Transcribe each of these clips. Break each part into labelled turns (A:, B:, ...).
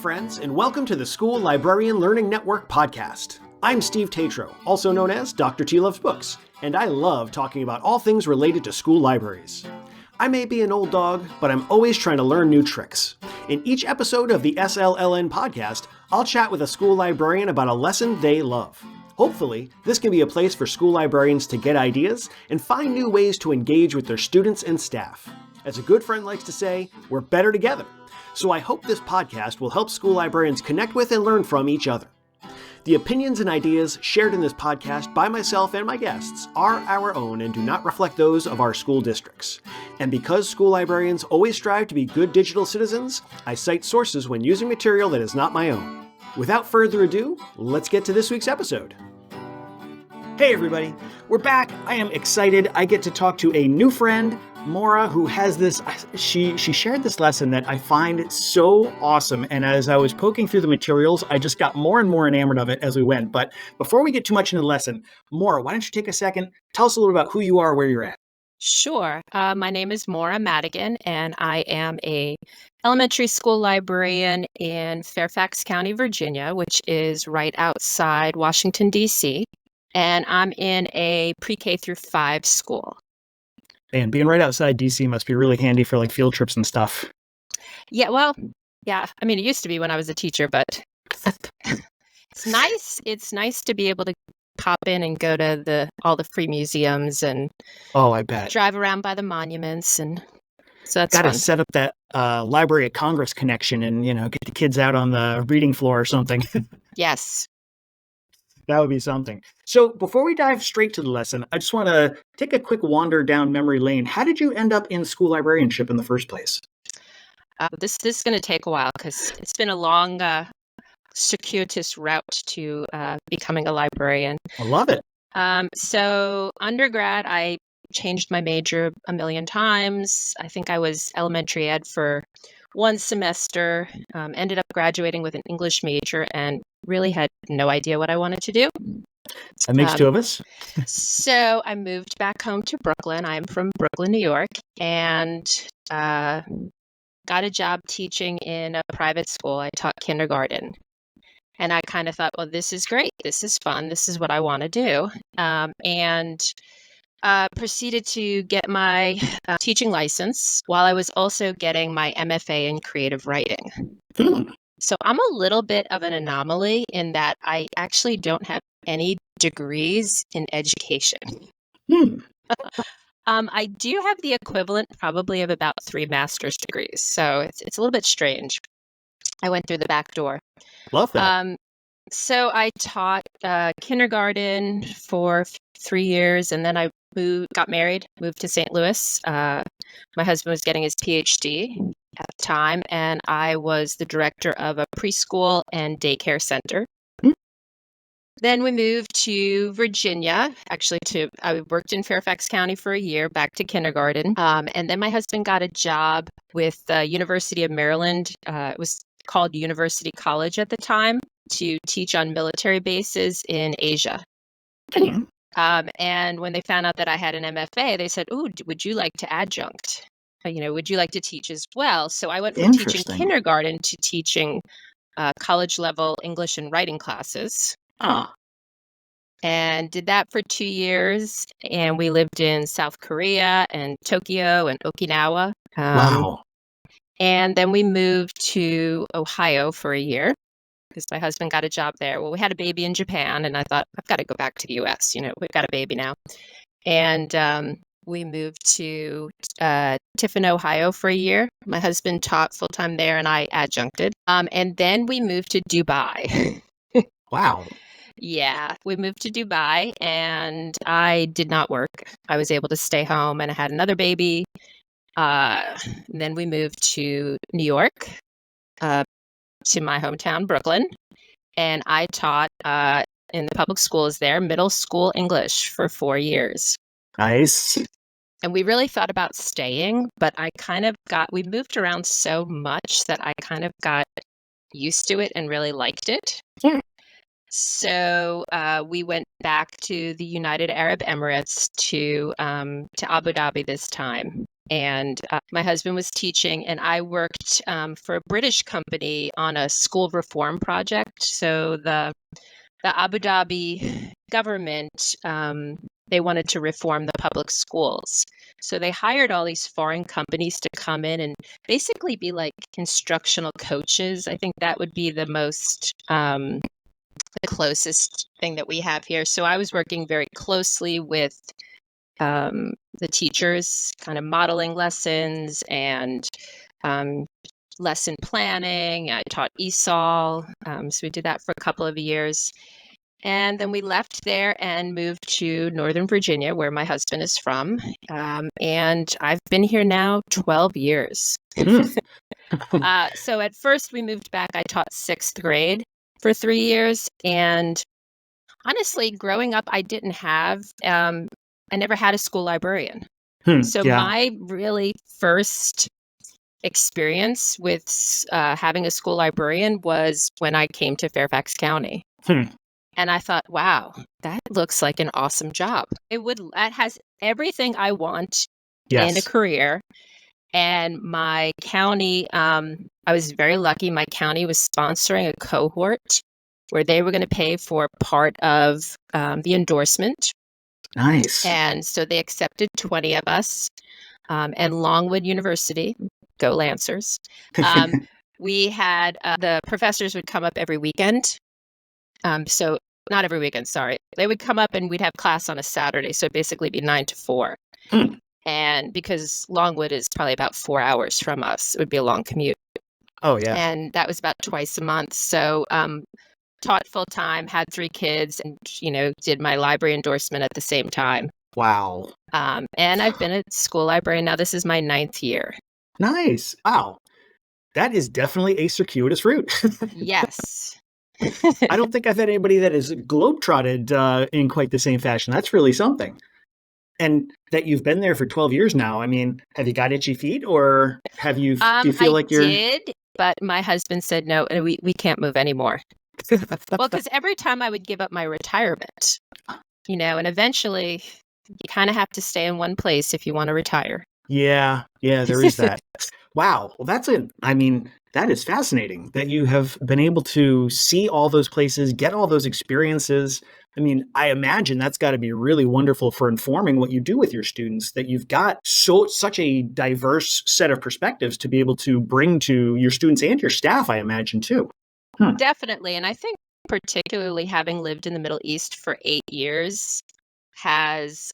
A: friends, and welcome to the School Librarian Learning Network podcast. I'm Steve Tatro, also known as Dr. T Loves Books, and I love talking about all things related to school libraries. I may be an old dog, but I'm always trying to learn new tricks. In each episode of the SLLN podcast, I'll chat with a school librarian about a lesson they love. Hopefully, this can be a place for school librarians to get ideas and find new ways to engage with their students and staff. As a good friend likes to say, we're better together. So I hope this podcast will help school librarians connect with and learn from each other. The opinions and ideas shared in this podcast by myself and my guests are our own and do not reflect those of our school districts. And because school librarians always strive to be good digital citizens, I cite sources when using material that is not my own. Without further ado, let's get to this week's episode. Hey everybody, we're back. I am excited. I get to talk to a new friend, Maura, who has this, she shared this lesson that I find so awesome. And as I was poking through the materials, I just got more and more enamored of it as we went. But before we get too much into the lesson, Maura, why don't you take a second, tell us a little about who you are, where you're at.
B: Sure. My name is Maura Madigan, and I am a elementary school librarian in Fairfax County, Virginia, which is right outside Washington, D.C. And I'm in a pre-K through 5 school.
A: And being right outside DC must be really handy for like field trips and stuff.
B: Yeah, well, yeah. I mean, it used to be when I was a teacher, but it's nice. It's nice to be able to pop in and go to all the free museums and
A: I bet
B: drive around by the monuments, and so that's
A: got to
B: fun.
A: set up that Library of Congress connection and get the kids out on the reading floor or something.
B: Yes.
A: That would be something. So before we dive straight to the lesson, I just want to take a quick wander down memory lane. How did you end up in school librarianship in the first place?
B: This is going to take a while because it's been a long, circuitous route to becoming a librarian.
A: I love it.
B: So undergrad, I changed my major a million times. I think I was elementary ed for one semester, ended up graduating with an English major, and really had no idea what I wanted to do.
A: That makes two of us.
B: So I moved back home to Brooklyn. I'm from Brooklyn, New York, and got a job teaching in a private school. I taught kindergarten. And I kind of thought, well, this is great. This is fun. This is what I want to do. And proceeded to get my teaching license while I was also getting my MFA in creative writing. So I'm a little bit of an anomaly in that I actually don't have any degrees in education. I do have the equivalent probably of about 3 master's degrees. So it's a little bit strange. I went through the back door.
A: Love that.
B: So I taught kindergarten for 3 years, and then I got married, moved to St. Louis. My husband was getting his PhD at the time, and I was the director of a preschool and daycare center. Then we moved to Virginia. I worked in Fairfax County for a year, back to kindergarten. And then my husband got a job with the University of Maryland. It was called University College at the time, to teach on military bases in Asia. And when they found out that I had an MFA, they said, "Ooh, would you like to adjunct? Would you like to teach as well?" So I went from teaching kindergarten to teaching college level English and writing classes. And did that for 2 years. And we lived in South Korea and Tokyo and Okinawa.
A: Wow.
B: And then we moved to Ohio for a year because my husband got a job there. Well, we had a baby in Japan, and I thought, I've got to go back to the U.S. We've got a baby now. And we moved to Tiffin, Ohio for a year. My husband taught full-time there, and I adjuncted. And then we moved to Dubai.
A: Wow.
B: Yeah, we moved to Dubai, and I did not work. I was able to stay home, and I had another baby. Then we moved to New York, to my hometown, Brooklyn, and I taught in the public schools there, middle school English for 4 years.
A: Nice.
B: And we really thought about staying, but we moved around so much that I kind of got used to it and really liked it.
A: Yeah.
B: So we went back to the United Arab Emirates to Abu Dhabi this time. And my husband was teaching, and I worked for a British company on a school reform project. So the Abu Dhabi government, they wanted to reform the public schools. So they hired all these foreign companies to come in and basically be like instructional coaches. I think that would be the most, the closest thing that we have here. So I was working very closely with the teachers, kind of modeling lessons and lesson planning. I taught ESOL. So we did that for a couple of years. And then we left there and moved to Northern Virginia, where my husband is from. And I've been here now 12 years. So at first we moved back. I taught sixth grade for 3 years. And honestly, growing up, I didn't have, I never had a school librarian. So my really first experience with having a school librarian was when I came to Fairfax County. And I thought, wow, that looks like an awesome job. That has everything I want in a career. And my county, I was very lucky. My county was sponsoring a cohort where they were going to pay for part of the endorsement.
A: Nice.
B: And so they accepted 20 of us. And Longwood University, go Lancers. We had the professors would come up every weekend. So not every weekend, sorry. They would come up and we'd have class on a Saturday. So it'd basically be 9 to 4. And because Longwood is probably about 4 hours from us, it would be a long commute.
A: Oh, yeah.
B: And that was about twice a month. So taught full time, had 3 kids, and, did my library endorsement at the same time.
A: Wow.
B: And I've been a school librarian now. This is my 9th year.
A: Nice. Wow. That is definitely a circuitous route.
B: Yes.
A: I don't think I've had anybody that is globetrotted in quite the same fashion. That's really something. And that you've been there for 12 years now. I mean, have you got itchy feet, or do you feel like you're...
B: I did, but my husband said, no, we can't move anymore. Well, because every time I would give up my retirement, and eventually you kind of have to stay in one place if you want to retire.
A: Yeah, there is that. Wow. Well, that is fascinating that you have been able to see all those places, get all those experiences. I mean, I imagine that's got to be really wonderful for informing what you do with your students, that you've got such a diverse set of perspectives to be able to bring to your students and your staff, I imagine, too.
B: Definitely. And I think particularly having lived in the Middle East for 8 years has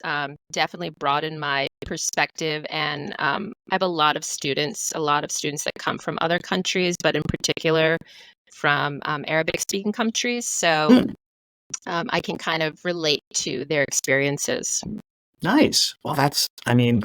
B: definitely broadened my perspective. And I have a lot of students that come from other countries, but in particular from Arabic-speaking countries. So I can kind of relate to their experiences.
A: Nice. Well,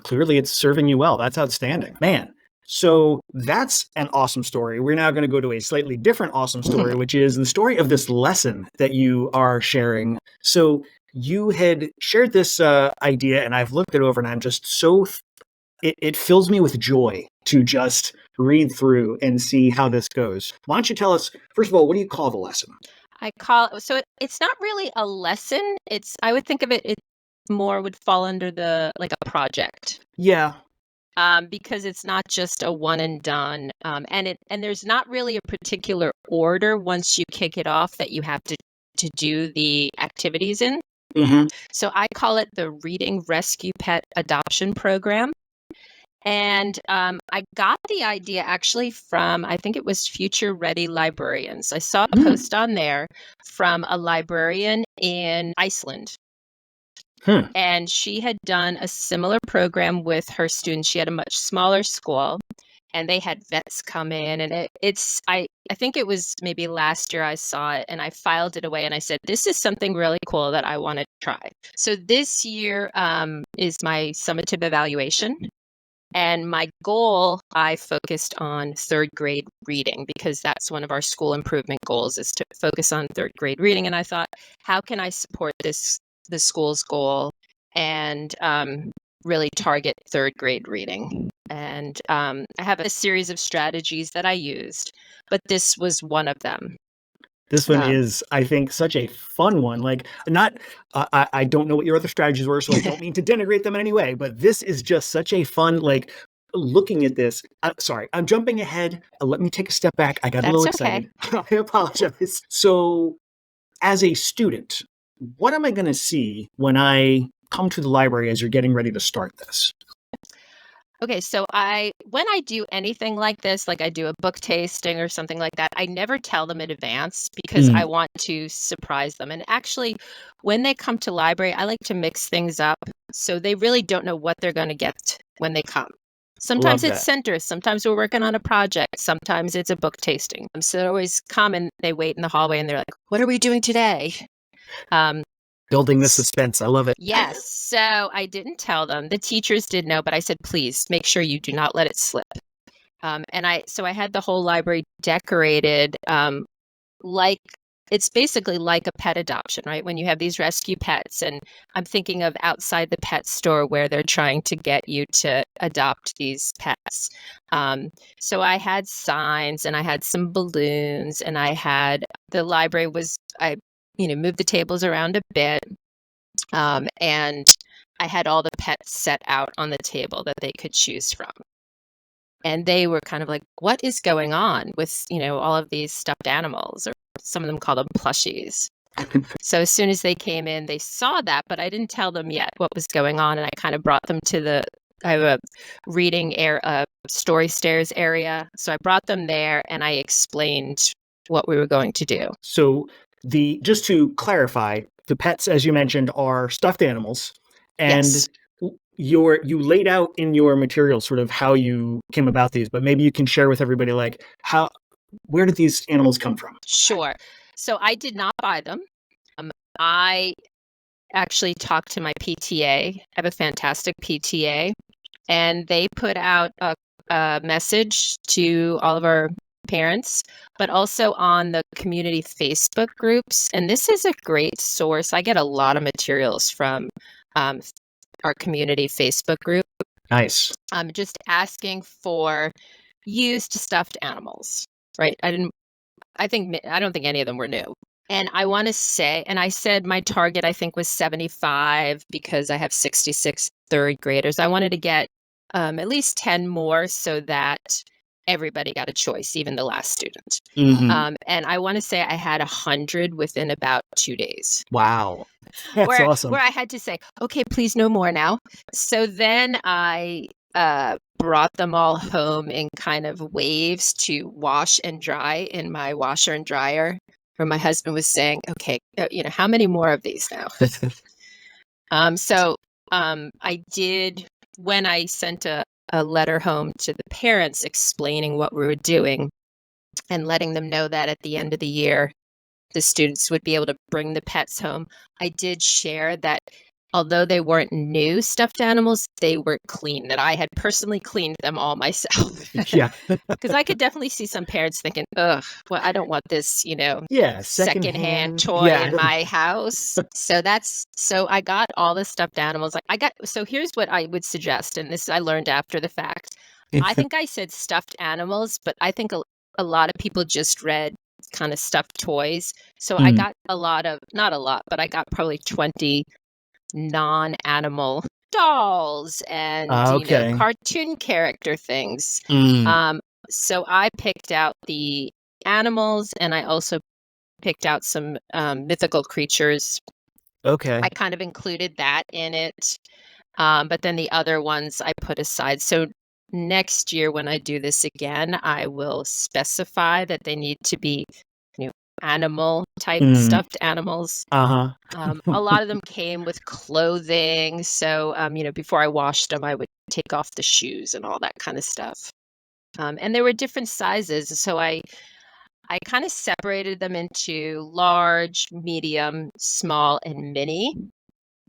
A: clearly it's serving you well. That's outstanding. Man. So that's an awesome story. We're now going to go to a slightly different awesome story, which is the story of this lesson that you are sharing. So you had shared this idea, and I've looked it over, and I'm just it fills me with joy to just read through and see how this goes. Why don't you tell us, first of all, what do you call the lesson?
B: It's not really a lesson. I would think of it more would fall under like a project.
A: Yeah.
B: Because it's not just a one and done. And there's not really a particular order once you kick it off that you have to do the activities in.
A: Mm-hmm.
B: So I call it the Reading Rescue Pet Adoption Program. And I got the idea actually from, I think it was Future Ready Librarians. I saw a post on there from a librarian in Iceland. And she had done a similar program with her students. She had a much smaller school, and they had vets come in. And I think it was maybe last year I saw it, and I filed it away, and I said, this is something really cool that I want to try. So this year is my summative evaluation. And my goal, I focused on 3rd grade reading, because that's one of our school improvement goals, is to focus on 3rd grade reading. And I thought, how can I support the school's goal and really target 3rd grade reading? And I have a series of strategies that I used, but this was one of them.
A: This one is, I think, such a fun one. Like, I don't know what your other strategies were, so I don't mean to denigrate them in any way, but this is just such a fun, like, looking at this. Sorry, I'm jumping ahead. Let me take a step back. I got a little excited. I apologize. So, as a student, what am I going to see when I come to the library as you're getting ready to start this?
B: Okay, so when I do anything like this, like I do a book tasting or something like that, I never tell them in advance because I want to surprise them. And actually, when they come to library, I like to mix things up so they really don't know what they're going to get when they come. Sometimes it's centers, sometimes we're working on a project, sometimes it's a book tasting. So they always come and they wait in the hallway and they're like, "What are we doing today?"
A: Building the suspense. I love it.
B: Yes. So I didn't tell them. The teachers did know, but I said, please make sure you do not let it slip. So I had the whole library decorated like it's basically like a pet adoption, right? When you have these rescue pets, and I'm thinking of outside the pet store where they're trying to get you to adopt these pets. So I had signs and I had some balloons and the library was, moved the tables around a bit. And I had all the pets set out on the table that they could choose from. And they were kind of like, what is going on with, all of these stuffed animals, or some of them call them plushies. So as soon as they came in, they saw that, but I didn't tell them yet what was going on. And I kind of brought them I have a reading story stairs area. So I brought them there and I explained what we were going to do.
A: So just to clarify, the pets, as you mentioned, are stuffed animals, and
B: yes.
A: You laid out in your material sort of how you came about these, but maybe you can share with everybody, like, where did these animals come from?
B: Sure. So I did not buy them. I actually talked to my PTA. I have a fantastic PTA, and they put out a message to all of our parents, but also on the community Facebook groups. And this is a great source. I get a lot of materials from our community Facebook group.
A: Nice.
B: Just asking for used stuffed animals, right? I don't think any of them were new. And I want to say, and I said my target, I think, was 75 because I have 66 third graders. I wanted to get at least 10 more so that everybody got a choice, even the last student.
A: Mm-hmm.
B: And I want to say I had 100 within about 2 days.
A: Wow. That's awesome.
B: Where I had to say, okay, please no more now. So then I brought them all home in kind of waves to wash and dry in my washer and dryer. Where my husband was saying, okay, how many more of these now? I did, when I sent a letter home to the parents explaining what we were doing and letting them know that at the end of the year, the students would be able to bring the pets home. I did share that although they weren't new stuffed animals, they were clean, that I had personally cleaned them all myself.
A: Yeah.
B: Because I could definitely see some parents thinking, ugh, well, I don't want this, secondhand toy in my house. So I got all the stuffed animals. So here's what I would suggest. And this I learned after the fact. I think I said stuffed animals, but I think a lot of people just read kind of stuffed toys. So I got not a lot, but I got probably 20 non-animal dolls and cartoon character things. So I picked out the animals, and I also picked out some mythical creatures.
A: Okay.
B: I kind of included that in it, but then the other ones I put aside. So next year when I do this again, I will specify that they need to be animal type stuffed animals. A lot of them came with clothing. So, before I washed them, I would take off the shoes and all that kind of stuff. And there were different sizes. So I kind of separated them into large, medium, small, and mini.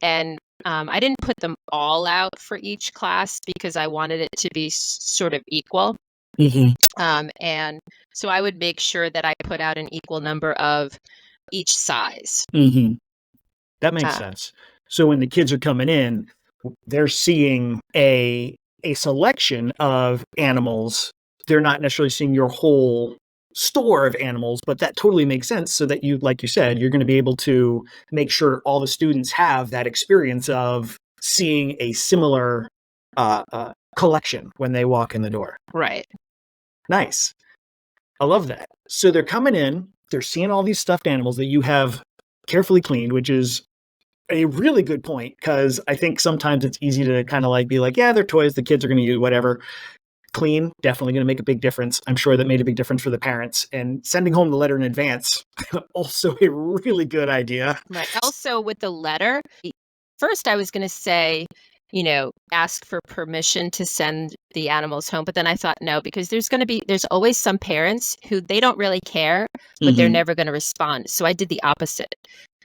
B: And I didn't put them all out for each class because I wanted it to be sort of equal. And so I would make sure that I put out an equal number of each size.
A: That makes sense. So when the kids are coming in, they're seeing a selection of animals. They're not necessarily seeing your whole store of animals, but that totally makes sense so that you, like you said, you're going to be able to make sure all the students have that experience of seeing a similar collection when they walk in the door.
B: Right.
A: Nice. I love that. So they're coming in, they're seeing all these stuffed animals that you have carefully cleaned, which is a really good point, because I think sometimes it's easy to kind of like be like, yeah, they're toys, the kids are going to use whatever. Clean, definitely going to make a big difference. I'm sure that made a big difference for the parents. And sending home the letter in advance, also a really good idea.
B: Right. Also, with the letter, first I was going to say, ask for permission to send the animals home. But then I thought, no, because there's always some parents who they don't really care, but they're never going to respond. So I did the opposite.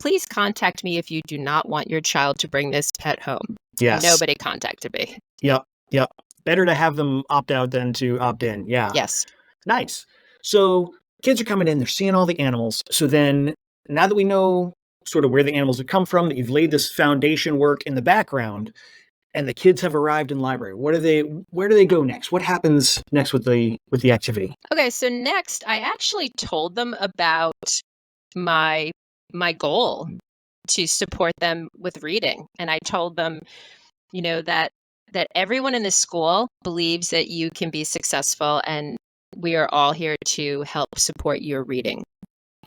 B: Please contact me if you do not want your child to bring this pet home.
A: Yes.
B: Nobody contacted me.
A: Yep. Better to have them opt out than to opt in. Yeah.
B: Yes.
A: Nice. So kids are coming in, they're seeing all the animals. So then now that we know sort of where the animals have come from, that you've laid this foundation work in the background, and the kids have arrived in the library, where do they go next? What happens next with the activity?
B: Okay, so next I actually told them about my goal to support them with reading. And I told them, that everyone in the school believes that you can be successful, and we are all here to help support your reading.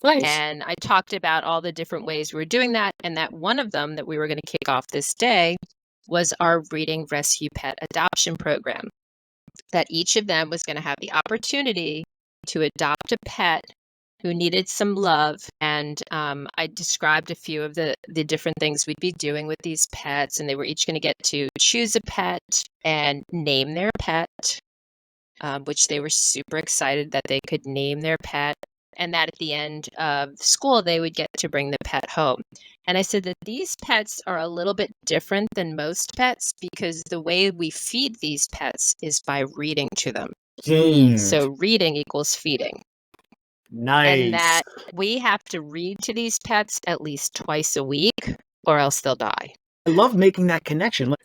A: Nice.
B: And I talked about all the different ways we were doing that, and that one of them that we were going to kick off this day was our Reading Rescue Pet Adoption Program, that each of them was going to have the opportunity to adopt a pet who needed some love. And I described a few of the different things we'd be doing with these pets, and they were each going to get to choose a pet and name their pet, which they were super excited that they could name their pet, and that at the end of school, they would get to bring the pet home. And I said that these pets are a little bit different than most pets because the way we feed these pets is by reading to them. So reading equals feeding.
A: Nice.
B: And that we have to read to these pets at least twice a week or else they'll die.
A: I love making that connection.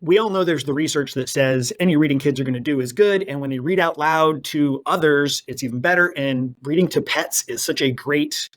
A: We all know there's the research that says any reading kids are going to do is good. And when you read out loud to others, it's even better. And reading to pets is such a great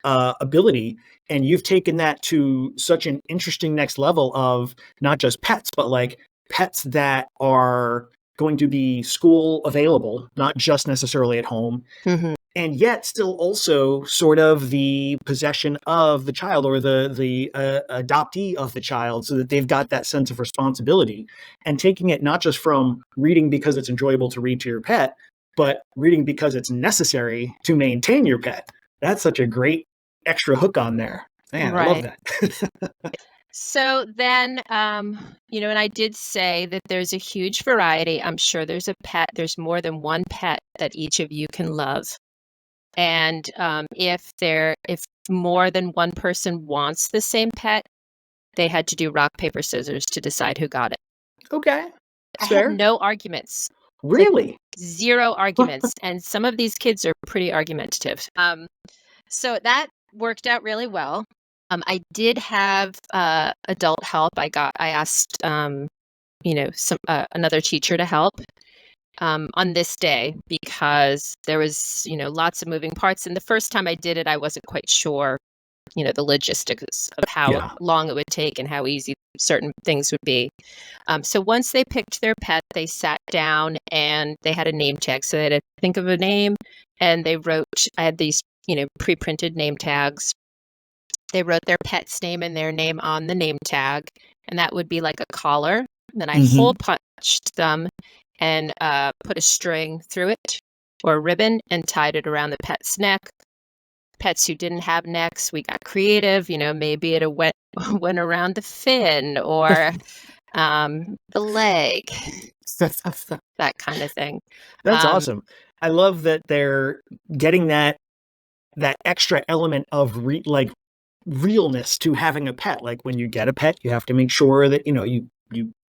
A: ability. And you've taken that to such an interesting next level of not just pets, but like pets that are going to be school available, not just necessarily at home.
B: Mm-hmm.
A: And yet still also sort of the possession of the child or the adoptee of the child, so that they've got that sense of responsibility, and taking it not just from reading because it's enjoyable to read to your pet, but reading because it's necessary to maintain your pet. That's such a great extra hook on there. Man, right. I love that.
B: So then, and I did say that there's a huge variety. I'm sure there's there's more than one pet that each of you can love. And if more than one person wants the same pet, they had to do rock, paper, scissors to decide who got it.
A: Okay.
B: I had no arguments.
A: Really?
B: Like, zero arguments. And some of these kids are pretty argumentative. So that worked out really well. I did have adult help. I asked, another teacher to help. On this day, because there was, lots of moving parts. And the first time I did it, I wasn't quite sure, the logistics of how long it would take and how easy certain things would be. So once they picked their pet, they sat down and they had a name tag. So they had to think of a name, and they wrote, I had these, pre-printed name tags. They wrote their pet's name and their name on the name tag, and that would be like a collar. And then I hole punched them and put a string through it or a ribbon and tied it around the pet's neck. Pets who didn't have necks, we got creative. Maybe it went around the fin or the leg, that kind of thing.
A: That's awesome. I love that they're getting that extra element of realness to having a pet. Like when you get a pet, you have to make sure that you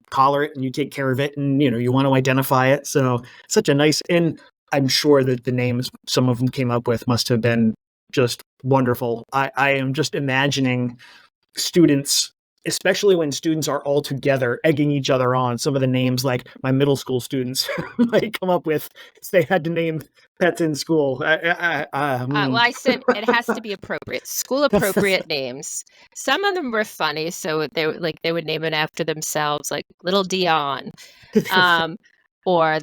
A: collar it and you take care of it, and you want to identify it. So such a nice, and I'm sure that the names some of them came up with must have been just wonderful. I am just imagining students especially when students are all together egging each other on. Some of the names like my middle school students might come up with, they had to name pets in school.
B: Well, I said it has to be appropriate, school appropriate names. Some of them were funny, so they would name it after themselves, like Little Dion, or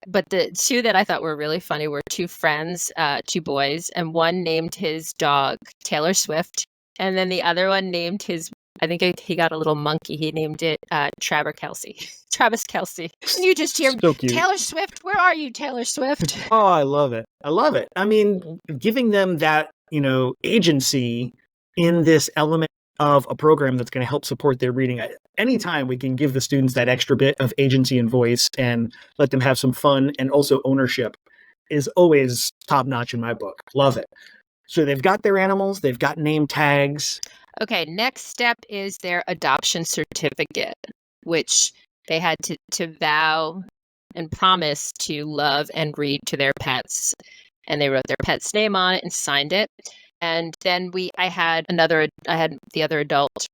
B: But the two that I thought were really funny were two friends, two boys, and one named his dog Taylor Swift, and then the other one named his. I think he got a little monkey. He named it Travis Kelsey. And you just hear
A: So cute.
B: Taylor Swift. Where are you, Taylor Swift?
A: Oh, I love it. I love it. I mean, giving them that, agency in this element of a program that's going to help support their reading. Anytime we can give the students that extra bit of agency and voice and let them have some fun and also ownership is always top notch in my book. Love it. So they've got their animals, they've got name tags.
B: Okay, next step is their adoption certificate, which they had to vow and promise to love and read to their pets. And they wrote their pet's name on it and signed it. And then I had the other adult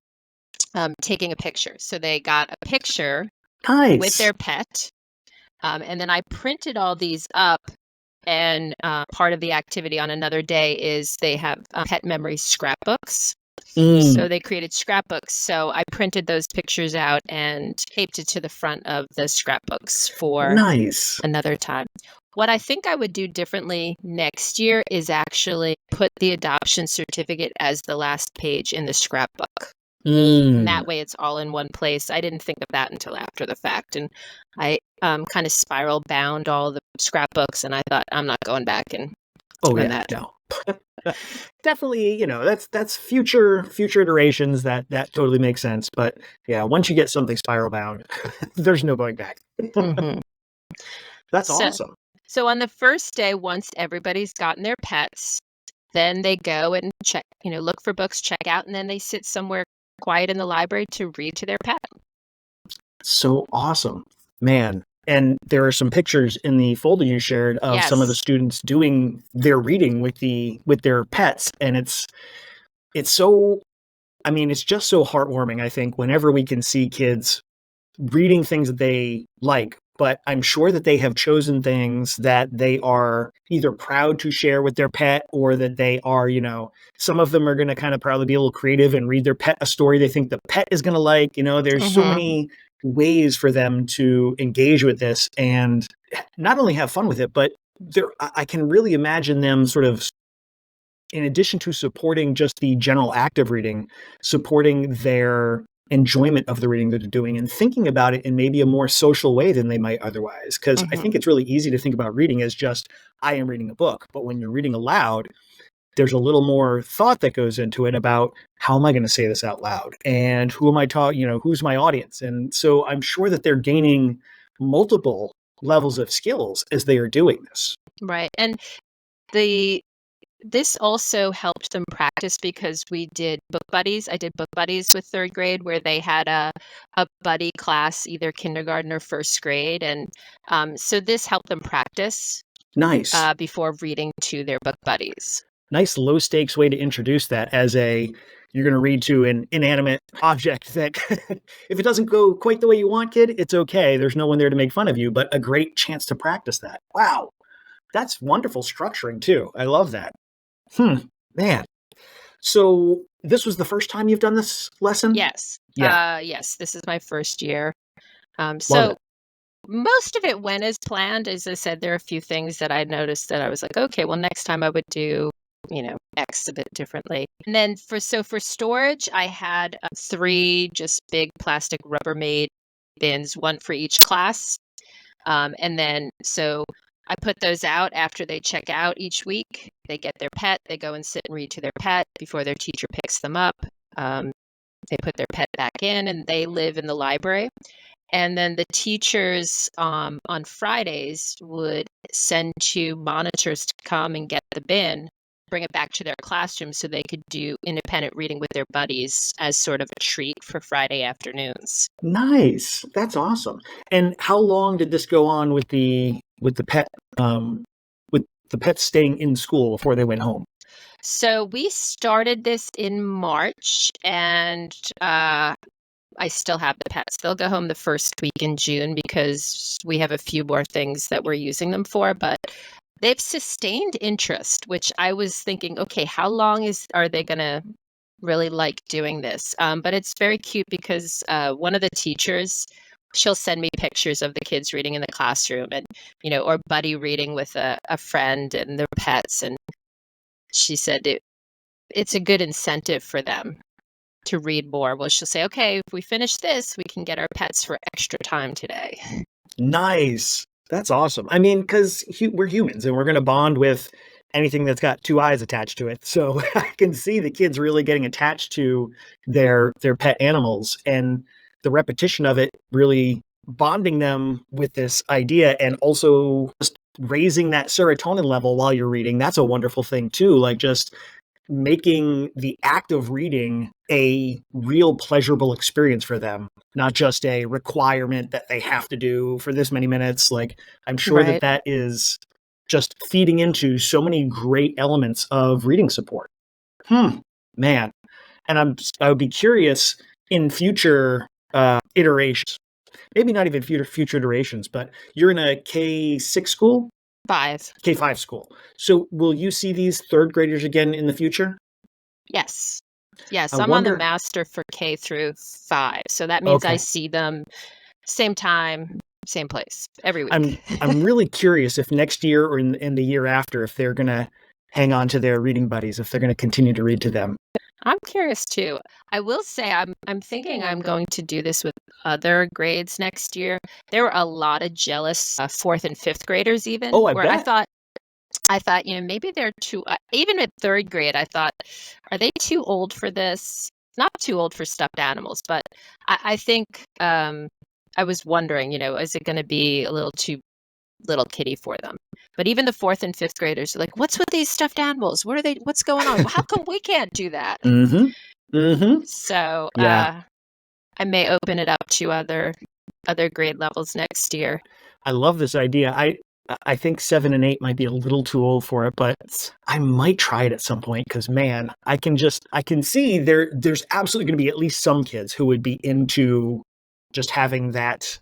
B: taking a picture. So they got a picture with their pet. And then I printed all these up. And part of the activity on another day is they have pet memory scrapbooks. So they created scrapbooks. So I printed those pictures out and taped it to the front of the scrapbooks for another time. What I think I would do differently next year is actually put the adoption certificate as the last page in the scrapbook. And that way it's all in one place. I didn't think of that until after the fact. And I kind of spiral bound all the scrapbooks, and I thought, I'm not going back and doing that.
A: No. Definitely, that's future iterations that totally makes sense. But yeah, once you get something spiral bound, there's no going back.
B: Mm-hmm.
A: That's awesome.
B: So on the first day, once everybody's gotten their pets, then they go and check, look for books, check out, and then they sit somewhere quiet in the library to read to their pet.
A: So awesome, man. And there are some pictures in the folder you shared of some of the students doing their reading with their pets. And it's so, it's just so heartwarming, I think, whenever we can see kids reading things that they like. But I'm sure that they have chosen things that they are either proud to share with their pet, or that they are, some of them are going to kind of probably be a little creative and read their pet a story they think the pet is going to like. There's so many ways for them to engage with this and not only have fun with it, but I can really imagine them sort of, in addition to supporting just the general act of reading, supporting their enjoyment of the reading that they're doing and thinking about it in maybe a more social way than they might otherwise. Because I think it's really easy to think about reading as just, I am reading a book. But when you're reading aloud, there's a little more thought that goes into it about, how am I going to say this out loud? And who am I talking, who's my audience? And so I'm sure that they're gaining multiple levels of skills as they are doing this.
B: Right. And this also helped them practice, because we did book buddies. I did book buddies with third grade, where they had a buddy class, either kindergarten or first grade. And so this helped them practice before reading to their book buddies.
A: Nice low stakes way to introduce that as you're going to read to an inanimate object that if it doesn't go quite the way you want, kid, it's okay. There's no one there to make fun of you, but a great chance to practice that. Wow. That's wonderful structuring too. I love that. Man. So this was the first time you've done this lesson?
B: Yes. Yeah. Yes. This is my first year. So most of it went as planned. As I said, there are a few things that I noticed that I was like, okay, well, next time I would do, X a bit differently. And then for storage, I had 3 just big plastic Rubbermaid bins, one for each class. And then, so I put those out after they check out each week. They get their pet, they go and sit and read to their pet before their teacher picks them up. They put their pet back in, and they live in the library. And then the teachers on Fridays would send 2 monitors to come and get the bin, bring it back to their classroom so they could do independent reading with their buddies as sort of a treat for Friday afternoons.
A: Nice. That's awesome. And how long did this go on with the pet, with the pets staying in school before they went home?
B: So we started this in March, and I still have the pets. They'll go home the first week in June because we have a few more things that we're using them for, but they've sustained interest, which I was thinking, okay, how long are they going to really like doing this? But it's very cute because one of the teachers, she'll send me pictures of the kids reading in the classroom and, or Buddy reading with a friend and their pets. And she said it's a good incentive for them to read more. Well, she'll say, okay, if we finish this, we can get our pets for extra time today.
A: Nice. That's awesome. I mean, because we're humans and we're going to bond with anything that's got two eyes attached to it. So I can see the kids really getting attached to their pet animals, and the repetition of it really bonding them with this idea, and also just raising that serotonin level while you're reading. That's a wonderful thing too. Like just making the act of reading a real pleasurable experience for them, not just a requirement that they have to do for this many minutes. Like, I'm sure
B: Right.
A: that is just feeding into so many great elements of reading support. Man. And I would be curious in future iterations, maybe not even future iterations, but you're in a K6 school?
B: 5.
A: K5 school. So will you see these third graders again in the future?
B: Yes.
A: I
B: I'm on the
A: wonder.
B: master for K through 5. So that means I
A: Okay.
B: see them same time, same place every week.
A: I'm really curious if next year or in the year after, if they're going to hang on to their reading buddies, if they're going to continue to read to them.
B: I'm curious too. I will say I'm thinking I'm going to do this with other grades next year. There were a lot of jealous 4th and 5th graders even,
A: Oh, I
B: where
A: bet.
B: I thought, maybe they're too, even at 3rd grade, I thought, are they too old for this? Not too old for stuffed animals, but I think I was wondering, is it going to be a little too little kitty for them? But even the 4th and 5th graders are like, what's with these stuffed animals? What's going on? How come we can't do that? So
A: Yeah.
B: I may open it up to other grade levels next year.
A: I love this idea. I think 7 and 8 might be a little too old for it, but I might try it at some point because, man, I can see there's absolutely going to be at least some kids who would be into just having that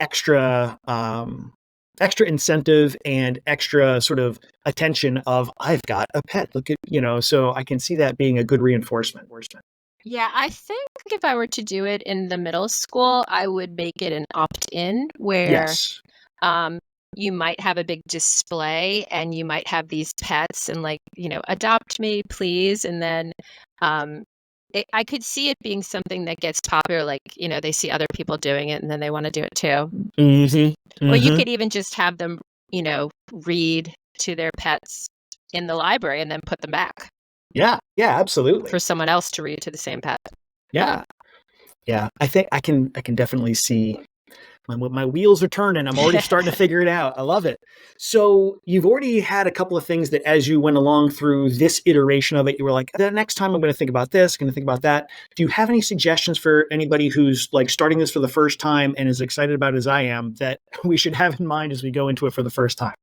A: extra incentive and extra sort of attention of, I've got a pet. Look at, so I can see that being a good reinforcement.
B: Yeah, I think if I were to do it in the middle school, I would make it an opt-in where
A: Yes.
B: you might have a big display and you might have these pets and adopt me, please. And then I could see it being something that gets popular, like, they see other people doing it and then they want to do it too. Or you could even just have them, read to their pets in the library and then put them back.
A: Yeah, absolutely.
B: For someone else to read to the same pet.
A: Yeah. I think I can definitely see my wheels are turning. I'm already starting to figure it out. I love it. So you've already had a couple of things that as you went along through this iteration of it, you were like, the next time I'm going to think about this, going to think about that. Do you have any suggestions for anybody who's like starting this for the first time and as excited about it as I am that we should have in mind as we go into it for the first time?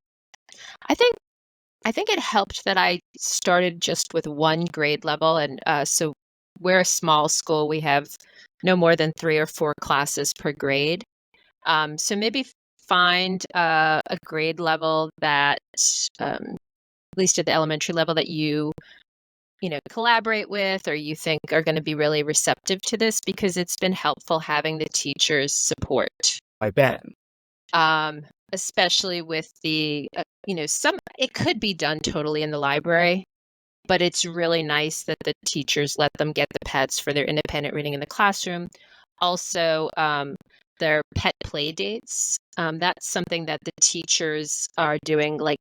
B: I think it helped that I started just with one grade level. And so we're a small school. We have no more than 3 or 4 classes per grade. So maybe find a grade level that, at least at the elementary level, that you collaborate with or you think are going to be really receptive to this, because it's been helpful having the teachers' support.
A: I bet.
B: Especially with the, it could be done totally in the library, but it's really nice that the teachers let them get the pets for their independent reading in the classroom. Also, their pet play dates. That's something that the teachers are doing. Like,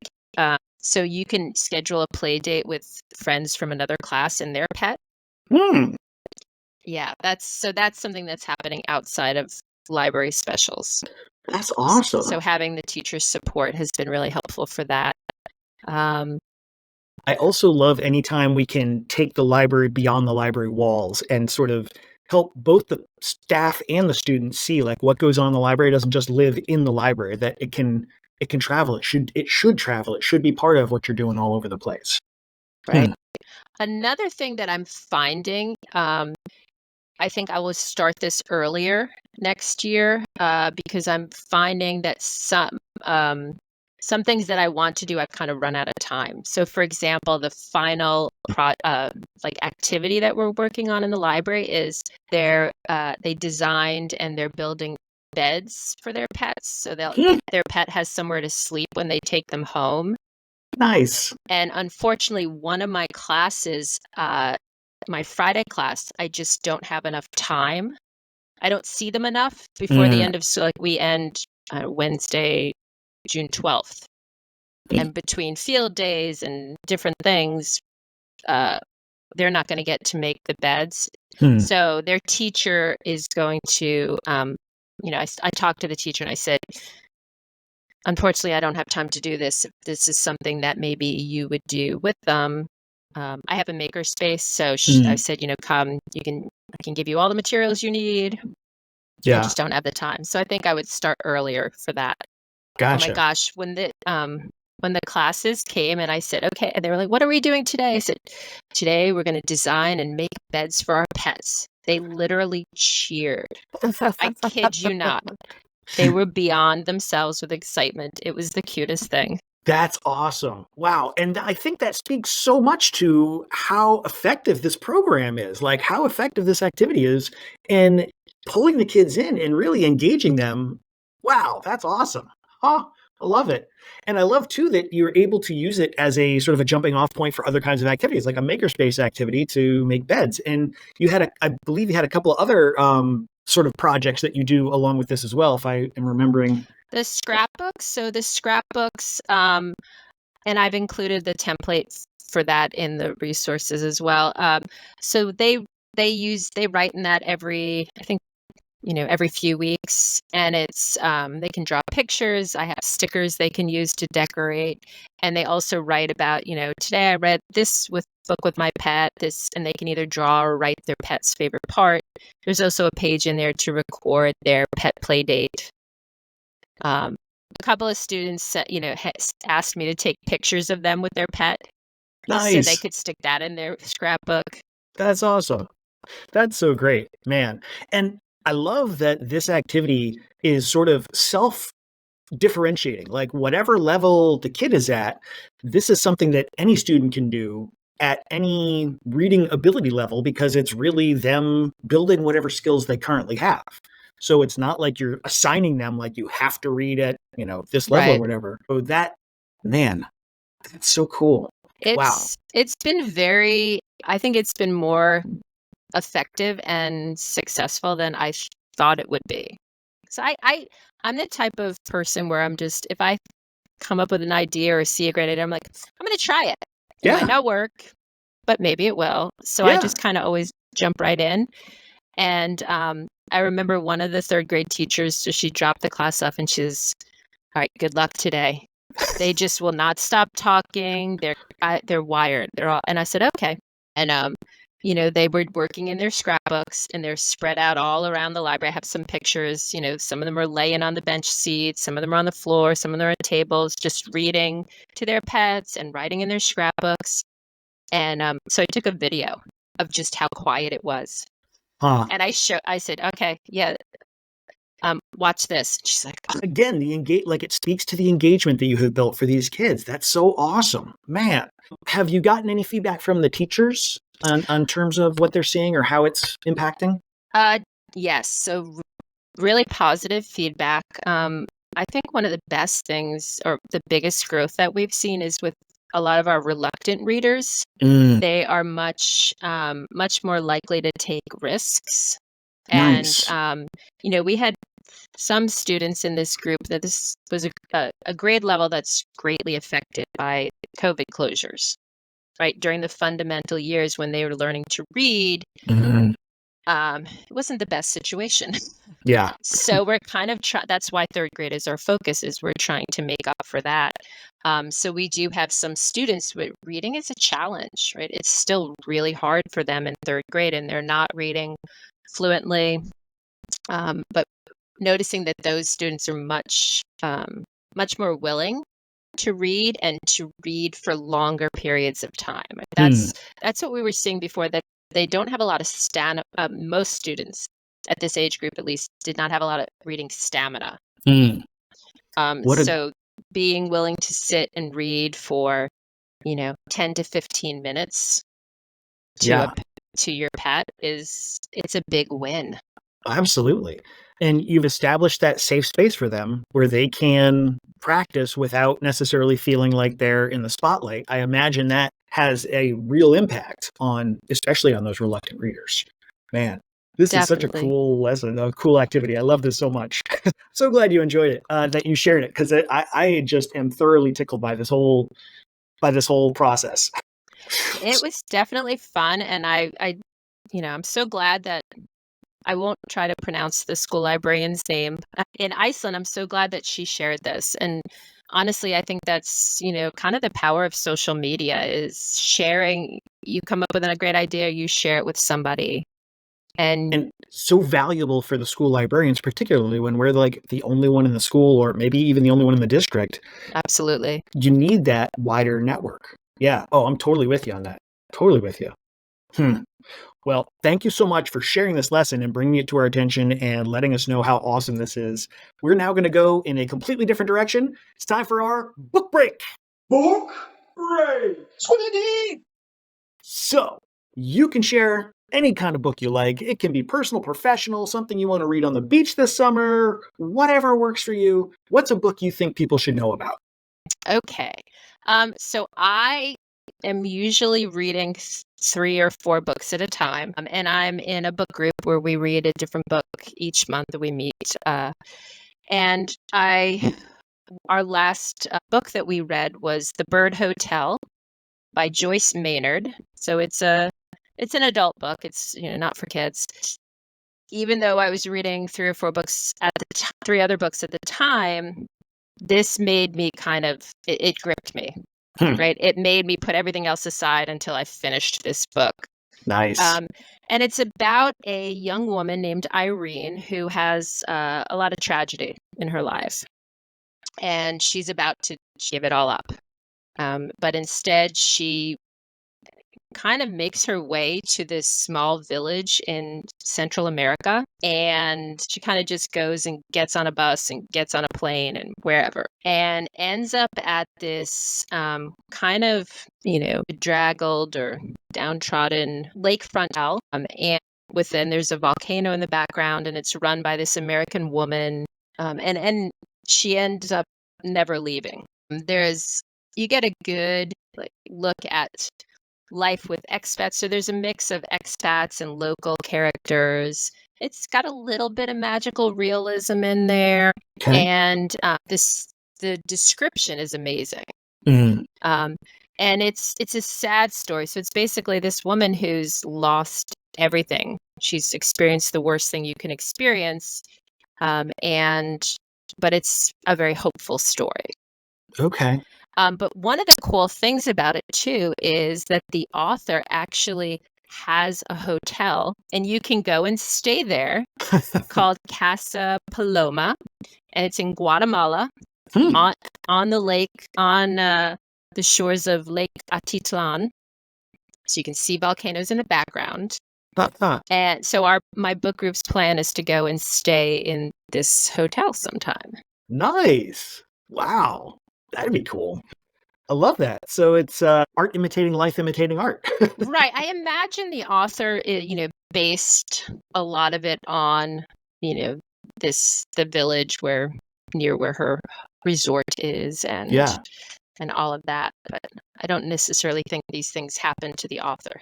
B: so you can schedule a play date with friends from another class and their pet. Yeah, that's something that's happening outside of library specials.
A: That's awesome.
B: So having the teacher's support has been really helpful for that.
A: I also love anytime we can take the library beyond the library walls and sort of help both the staff and the students see like what goes on in the library doesn't just live in the library, that it can travel. It should travel. It should be part of what you're doing all over the place.
B: right? Another thing that I'm finding, I think I will start this earlier next year because I'm finding that some things that I want to do, I've kind of run out of time. So, for example, the final activity that we're working on in the library is they designed and they're building beds for their pets, so their pet has somewhere to sleep when they take them home.
A: Nice.
B: And unfortunately, one of my classes, my Friday class, I just don't have enough time. I don't see them enough before the end of, so like we end Wednesday, June 12th. And between field days and different things, they're not going to get to make the beds. So their teacher is going to, I talked to the teacher and I said, unfortunately, I don't have time to do this. If this is something that maybe you would do with them. I have a maker space, so I said, come. I can give you all the materials you need.
A: Yeah.
B: I just don't have the time, so I think I would start earlier for that.
A: Gotcha.
B: Oh my gosh, when the classes came and I said, okay, and they were like, what are we doing today? I said, today we're going to design and make beds for our pets. They literally cheered. I kid you not. They were beyond themselves with excitement. It was the cutest thing.
A: That's awesome. Wow. And I think that speaks so much to how effective this program is, like how effective this activity is in pulling the kids in and really engaging them. Wow, that's awesome. Huh, I love it. And I love too that you're able to use it as a sort of a jumping off point for other kinds of activities, like a makerspace activity to make beds. And I believe you had a couple of other sort of projects that you do along with this as well, if I am remembering.
B: The scrapbooks. So the scrapbooks, and I've included the templates for that in the resources as well. So they write in that every few weeks, and it's they can draw pictures. I have stickers they can use to decorate, and they also write about today I read this book with my pet, this, and they can either draw or write their pet's favorite part. There's also a page in there to record their pet play date. A couple of students asked me to take pictures of them with their pet.
A: Nice.
B: So they could stick that in their scrapbook.
A: That's awesome. That's so great, man. And I love that this activity is sort of self-differentiating. Like whatever level the kid is at, this is something that any student can do at any reading ability level because it's really them building whatever skills they currently have. So it's not like you're assigning them like you have to read at, this level or whatever. So that's so cool. Wow.
B: It's been I think it's been more effective and successful than I thought it would be. So I'm the type of person where I'm just, if I come up with an idea or see a great idea, I'm like, I'm going to try it. It might not work, but maybe it will. So I just kind of always jump right in. And I remember one of the third grade teachers, so she dropped the class off and she's, all right, good luck today. They just will not stop talking. They're wired. They're all, and I said, okay. And they were working in their scrapbooks and they're spread out all around the library. I have some pictures, some of them are laying on the bench seats, some of them are on the floor, some of them are on tables, just reading to their pets and writing in their scrapbooks. And so I took a video of just how quiet it was. And I said, okay, watch this. She's like, oh.
A: Again, it speaks to the engagement that you have built for these kids. That's so awesome, man. Have you gotten any feedback from the teachers on terms of what they're seeing or how it's impacting?
B: Yes. So really positive feedback. I think one of the best things or the biggest growth that we've seen is with a lot of our reluctant readers. They are much more likely to take risks.
A: Nice.
B: And, we had some students in this group that this was a grade level that's greatly affected by COVID closures, right? During the fundamental years when they were learning to read, it wasn't the best situation.
A: Yeah.
B: So we're kind of that's why third grade is our focus, is we're trying to make up for that. So we do have some students with reading is a challenge, right? It's still really hard for them in third grade and they're not reading fluently. But noticing that those students are much more willing to read and to read for longer periods of time. That's what we were seeing before, that they don't have a lot of most students at this age group, at least, did not have a lot of reading stamina. So being willing to sit and read for, 10 to 15 minutes to your pet it's a big win.
A: Absolutely. And you've established that safe space for them where they can practice without necessarily feeling like they're in the spotlight. I imagine that has a real impact especially on those reluctant readers. Man, this
B: Definitely.
A: is such a cool lesson, a cool activity. I love this so much. So glad you enjoyed it, that you shared it, because I just am thoroughly tickled by this whole process.
B: It was definitely fun, and I'm so glad that I won't try to pronounce the school librarian's name in Iceland. I'm so glad that she shared this. And honestly, I think that's, kind of the power of social media is sharing. You come up with a great idea, you share it with somebody. And
A: so valuable for the school librarians, particularly when we're like the only one in the school, or maybe even the only one in the district.
B: Absolutely.
A: You need that wider network. Yeah. Oh, I'm totally with you on that. Totally with you. Well, thank you so much for sharing this lesson and bringing it to our attention and letting us know how awesome this is. We're now going to go in a completely different direction. It's time for our book break.
C: Book break! Squiddy!
A: So, you can share any kind of book you like. It can be personal, professional, something you want to read on the beach this summer, whatever works for you. What's a book you think people should know about?
B: Okay. So I am usually reading 3 or 4 books at a time, and I'm in a book group where we read a different book each month that we meet. And our last book that we read was The Bird Hotel by Joyce Maynard. So it's an adult book. It's not for kids. Even though I was reading 3 or 4 books at the 3 other books at the time, this made me it gripped me. Right? It made me put everything else aside until I finished this book.
A: Nice.
B: And it's about a young woman named Irene who has a lot of tragedy in her life. And she's about to give it all up. But instead, she kind of makes her way to this small village in Central America, and she kind of just goes and gets on a bus and gets on a plane and wherever, and ends up at this kind of bedraggled or downtrodden lakefront town, and within there's a volcano in the background, and it's run by this American woman, and she ends up never leaving. You get a good look at life with expats. So there's a mix of expats and local characters. It's got a little bit of magical realism in there.
A: Okay.
B: And the description is amazing. And it's a sad story. So it's basically this woman who's lost everything. She's experienced the worst thing you can experience. But it's a very hopeful story.
A: Okay.
B: But one of the cool things about it, too, is that the author actually has a hotel, and you can go and stay there, called Casa Paloma, and it's in Guatemala, on the lake, on the shores of Lake Atitlan. So you can see volcanoes in the background. And so my book group's plan is to go and stay in this hotel sometime.
A: Nice. Wow. That'd be cool. I love that. So it's art imitating life, imitating art.
B: Right. I imagine the author, based a lot of it on, the village near where her resort is, and all of that. But I don't necessarily think these things happen to the author.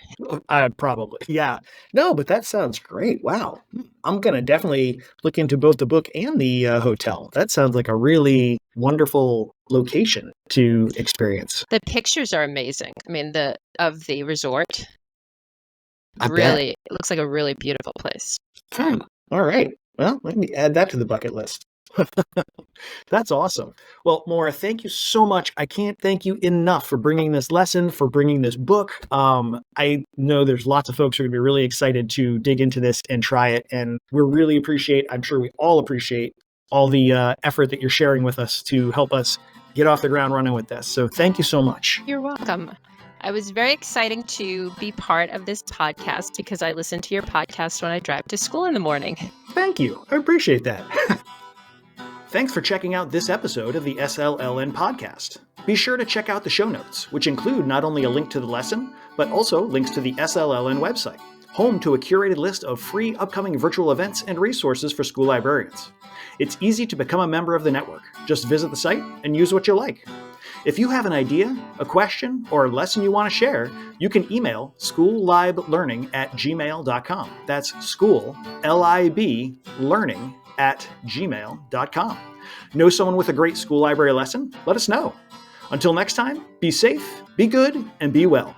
A: Probably. Yeah. No, but that sounds great. Wow. I'm going to definitely look into both the book and the hotel. That sounds like a really wonderful location to experience.
B: The pictures are amazing. I mean, of the resort.
A: I
B: really,
A: bet.
B: It looks like a really beautiful place.
A: All right. Well, let me add that to the bucket list. That's awesome. Well, Maura, thank you so much. I can't thank you enough for bringing this lesson, for bringing this book. I know there's lots of folks who are going to be really excited to dig into this and try it. And I'm sure we all appreciate all the effort that you're sharing with us to help us get off the ground running with this. So thank you so much.
B: You're welcome. It was very exciting to be part of this podcast because I listen to your podcast when I drive to school in the morning.
A: Thank you. I appreciate that. Thanks for checking out this episode of the SLLN podcast. Be sure to check out the show notes, which include not only a link to the lesson, but also links to the SLLN website, home to a curated list of free upcoming virtual events and resources for school librarians. It's easy to become a member of the network. Just visit the site and use what you like. If you have an idea, a question, or a lesson you want to share, you can email schoolliblearning@gmail.com. That's school, L-I-B, learning@gmail.com. Know someone with a great school library lesson? Let us know. Until next time, be safe, be good, and be well.